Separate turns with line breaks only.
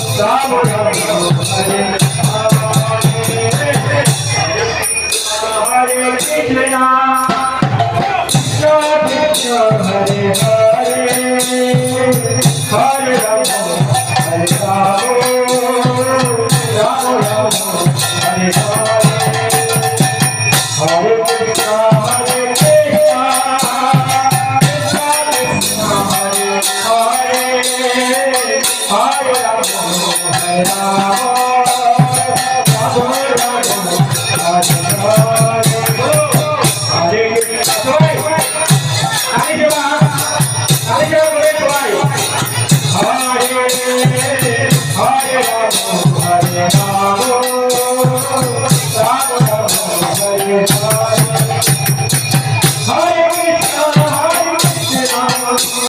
Ram Ram Hare Hare Krishna Krishna Krishna Hare Hare Hare Ram Hare Ram Ram Ram Hare Hare Hare Krishna Hare Krishna Krishna Krishna Hare Hare Hare Ram Hare Ram